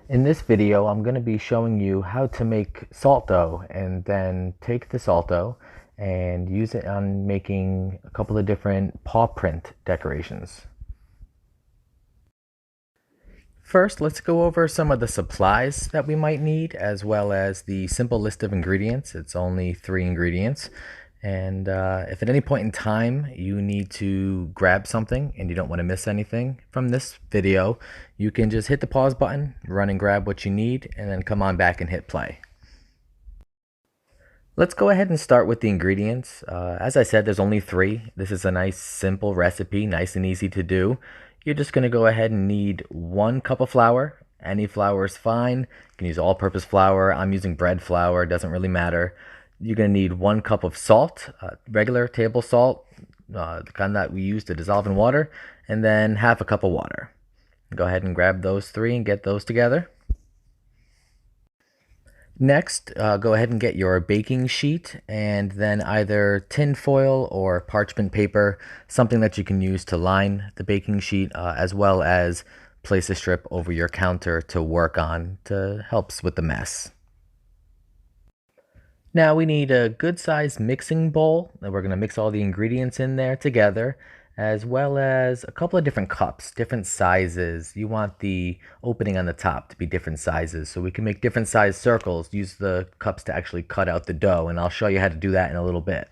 In this video, I'm going to be showing you how to make salt dough and then take the salt dough and use it on making a couple of different paw print decorations. First, let's go over some of the supplies that we might need, as well as the simple list of ingredients. It's only 3 ingredients. And if at any point in time you need to grab something and you don't want to miss anything from this video, you can just hit the pause button, run and grab what you need, and then come on back and hit play. Let's go ahead and start with the ingredients. As I said, there's only 3. This is a nice simple recipe, nice and easy to do. You're just going to go ahead and need 1 cup of flour. Any flour is fine. You can use all-purpose flour. I'm using bread flour, it doesn't really matter. You're going to need 1 cup of salt, regular table salt, the kind that we use to dissolve in water, and then half a cup of water. Go ahead and grab those 3 and get those together. Next, go ahead and get your baking sheet and then either tin foil or parchment paper, something that you can use to line the baking sheet, as well as place a strip over your counter to work on to helps with the mess. Now we need a good sized mixing bowl and we're going to mix all the ingredients in there together, as well as a couple of different cups, different sizes. You want the opening on the top to be different sizes so we can make different sized circles. Use the cups to actually cut out the dough, and I'll show you how to do that in a little bit.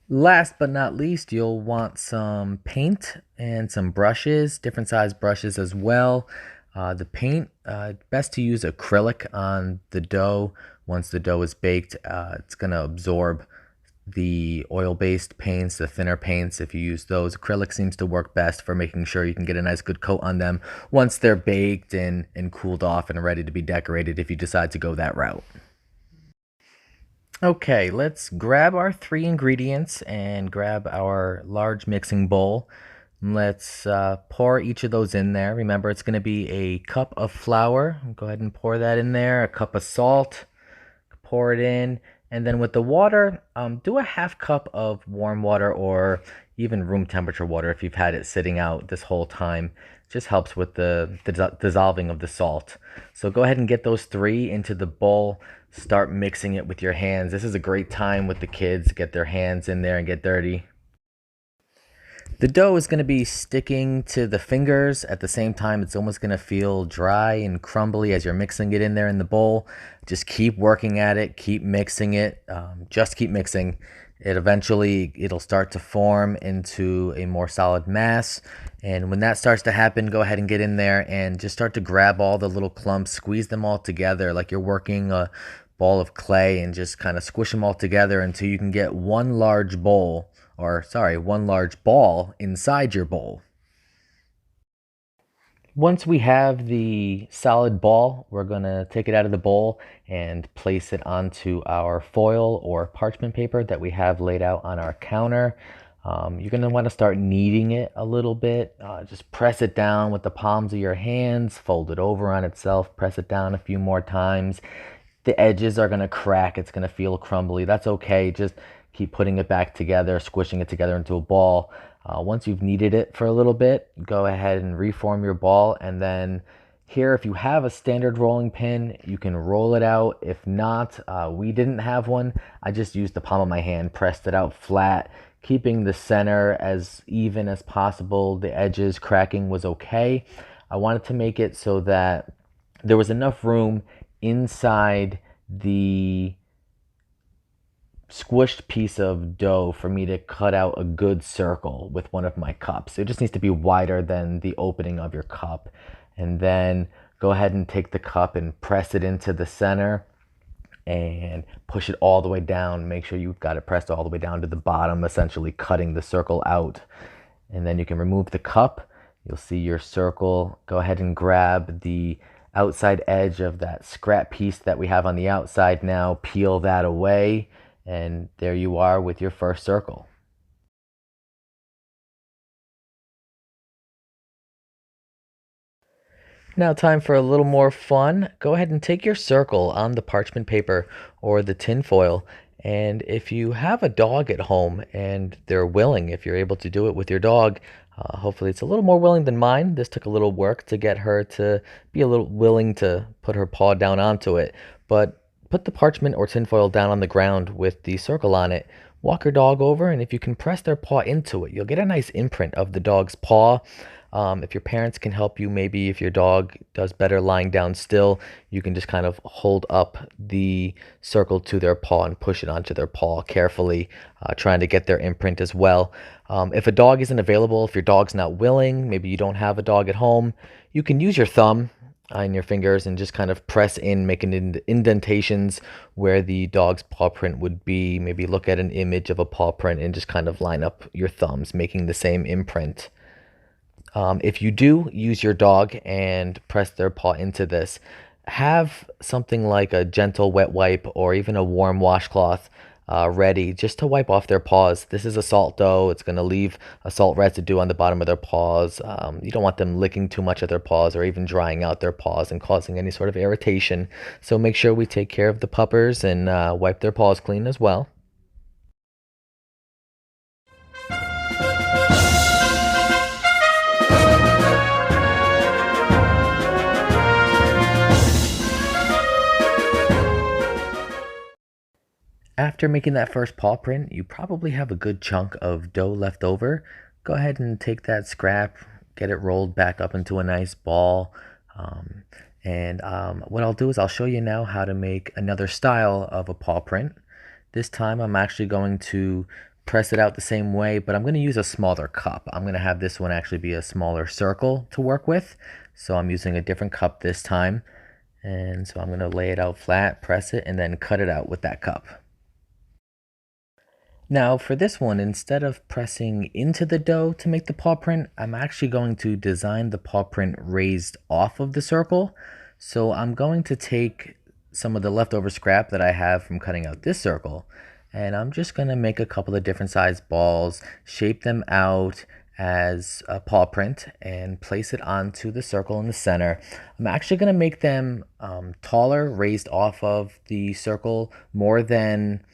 Last but not least, you'll want some paint and some brushes, different size brushes as well. The paint, best to use acrylic on the dough. Once the dough is baked, it's going to absorb the oil-based paints, the thinner paints. If you use those, acrylic seems to work best for making sure you can get a nice good coat on them once they're baked and cooled off and ready to be decorated if you decide to go that route. Okay, let's grab our 3 ingredients and grab our large mixing bowl. Let's pour each of those in there. Remember, it's going to be a cup of flour. Go ahead and pour that in there. A cup of salt. Pour it in. And then with the water, do a half cup of warm water or even room temperature water if you've had it sitting out this whole time. It just helps with the dissolving of the salt. So go ahead and get those 3 into the bowl. Start mixing it with your hands. This is a great time with the kids. Get their hands in there and get dirty. The dough is going to be sticking to the fingers. At the same time, it's almost going to feel dry and crumbly as you're mixing it in there in the bowl. Just keep working at it, keep mixing it, just keep mixing. It'll start to form into a more solid mass. And when that starts to happen, go ahead and get in there and just start to grab all the little clumps, squeeze them all together like you're working a ball of clay, and just kind of squish them all together until you can get one large ball inside your bowl. Once we have the solid ball, we're going to take it out of the bowl and place it onto our foil or parchment paper that we have laid out on our counter. You're going to want to start kneading it a little bit. Just press it down with the palms of your hands, fold it over on itself, press it down a few more times. The edges are going to crack, it's going to feel crumbly. That's okay. Just keep putting it back together, squishing it together into a ball. Once you've kneaded it for a little bit, go ahead and reform your ball. And then here, if you have a standard rolling pin, you can roll it out. If not, we didn't have one. I just used the palm of my hand, pressed it out flat, keeping the center as even as possible. The edges cracking was okay. I wanted to make it so that there was enough room inside the squished piece of dough for me to cut out a good circle with one of my cups. It just needs to be wider than the opening of your cup. And then go ahead and take the cup and press it into the center and push it all the way down. Make sure you've got it pressed all the way down to the bottom, essentially cutting the circle out. And then you can remove the cup. You'll see your circle. Go ahead and grab the outside edge of that scrap piece that we have on the outside now, peel that away, and there you are with your first circle. Now time for a little more fun. Go ahead and take your circle on the parchment paper or the tin foil, and if you have a dog at home and they're willing, if you're able to do it with your dog, Hopefully it's a little more willing than mine. This took a little work to get her to be a little willing to put her paw down onto it. But put the parchment or tinfoil down on the ground with the circle on it. Walk your dog over, and if you can press their paw into it, you'll get a nice imprint of the dog's paw. If your parents can help you, maybe if your dog does better lying down still, you can just kind of hold up the circle to their paw and push it onto their paw carefully, trying to get their imprint as well. If a dog isn't available, if your dog's not willing, maybe you don't have a dog at home, you can use your thumb and your fingers and just kind of press in, making indentations where the dog's paw print would be. Maybe look at an image of a paw print and just kind of line up your thumbs, making the same imprint. If you do use your dog and press their paw into this, have something like a gentle wet wipe or even a warm washcloth ready just to wipe off their paws. This is a salt dough. It's going to leave a salt residue on the bottom of their paws. You don't want them licking too much of their paws or even drying out their paws and causing any sort of irritation. So make sure we take care of the puppers and wipe their paws clean as well. After making that first paw print, you probably have a good chunk of dough left over. Go ahead and take that scrap, get it rolled back up into a nice ball. What I'll do is I'll show you now how to make another style of a paw print. This time I'm actually going to press it out the same way, but I'm going to use a smaller cup. I'm going to have this one actually be a smaller circle to work with. So I'm using a different cup this time. And so I'm going to lay it out flat, press it, and then cut it out with that cup. Now for this one, instead of pressing into the dough to make the paw print, I'm actually going to design the paw print raised off of the circle. So I'm going to take some of the leftover scrap that I have from cutting out this circle, and I'm just going to make a couple of different size balls, shape them out as a paw print, and place it onto the circle in the center. I'm actually going to make them taller, raised off of the circle more than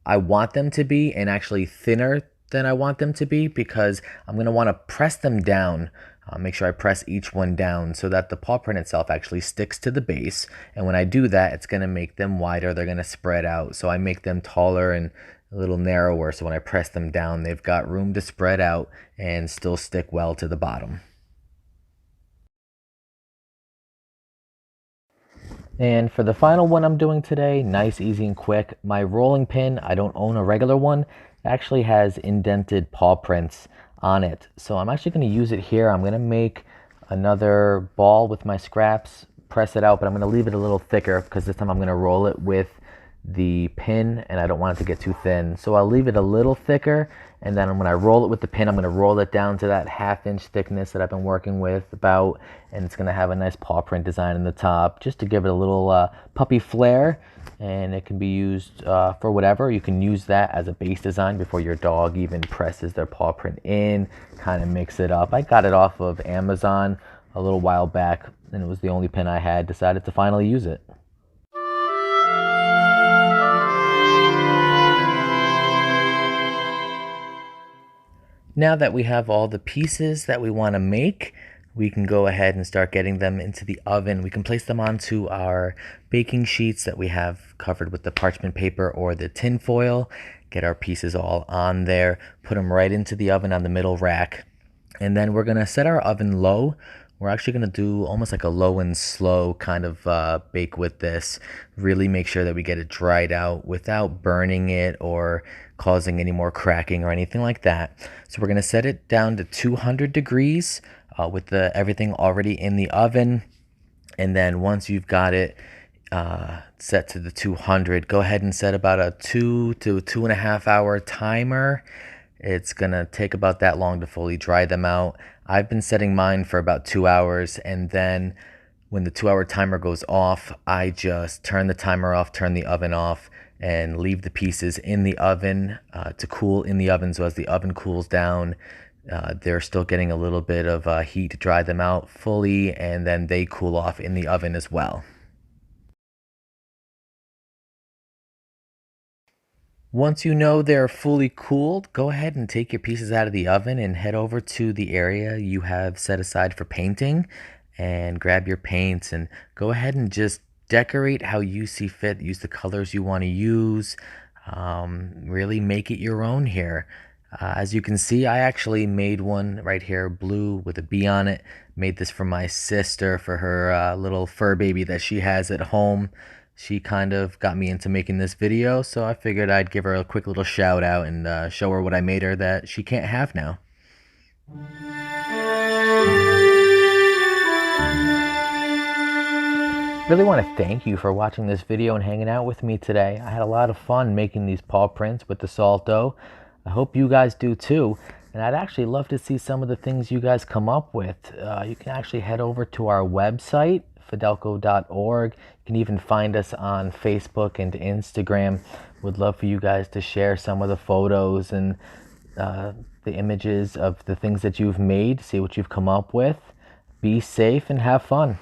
I want them to be, and actually thinner than I want them to be, because I'm going to want to press them down. Make sure I press each one down so that the paw print itself actually sticks to the base. And when I do that, it's going to make them wider. They're going to spread out. So I make them taller and a little narrower. So when I press them down, they've got room to spread out and still stick well to the bottom. And for the final one I'm doing today, nice, easy, and quick, my rolling pin, I don't own a regular one, it actually has indented paw prints on it. So I'm actually going to use it here. I'm going to make another ball with my scraps, press it out, but I'm going to leave it a little thicker because this time I'm going to roll it with the pin and I don't want it to get too thin. So I'll leave it a little thicker, and then when I roll it with the pin, I'm going to roll it down to that 1/2 inch thickness that I've been working with about, and it's going to have a nice paw print design in the top just to give it a little puppy flair. And it can be used for whatever. You can use that as a base design before your dog even presses their paw print in, kind of mix it up. I got it off of Amazon a little while back, and it was the only pin I had. Decided to finally use it. Now that we have all the pieces that we want to make, we can go ahead and start getting them into the oven. We can place them onto our baking sheets that we have covered with the parchment paper or the tin foil. Get our pieces all on there, put them right into the oven on the middle rack. And then we're going to set our oven low. We're actually going to do almost like a low and slow kind of bake with this. Really make sure that we get it dried out without burning it or causing any more cracking or anything like that. So we're going to set it down to 200 degrees with everything already in the oven. And then once you've got it set to the 200, go ahead and set about a 2 to 2.5 hour timer. It's gonna take about that long to fully dry them out. I've been setting mine for about 2 hours, and then when the 2 hour timer goes off, I just turn the timer off, turn the oven off, and leave the pieces in the oven to cool in the oven. So as the oven cools down, they're still getting a little bit of heat to dry them out fully, and then they cool off in the oven as well. Once you know they're fully cooled, go ahead and take your pieces out of the oven and head over to the area you have set aside for painting and grab your paints and go ahead and just decorate how you see fit. Use the colors you want to use. Really make it your own here. As you can see, I actually made one right here, blue with a bee on it. Made this for my sister for her little fur baby that she has at home. She kind of got me into making this video, so I figured I'd give her a quick little shout out and show her what I made her that she can't have now. Really want to thank you for watching this video and hanging out with me today. I had a lot of fun making these paw prints with the Salto. I hope you guys do too. And I'd actually love to see some of the things you guys come up with. You can actually head over to our website, fidelco.org. You can even find us on Facebook and Instagram. Would love for you guys to share some of the photos and the images of the things that you've made, see what you've come up with. Be safe and have fun.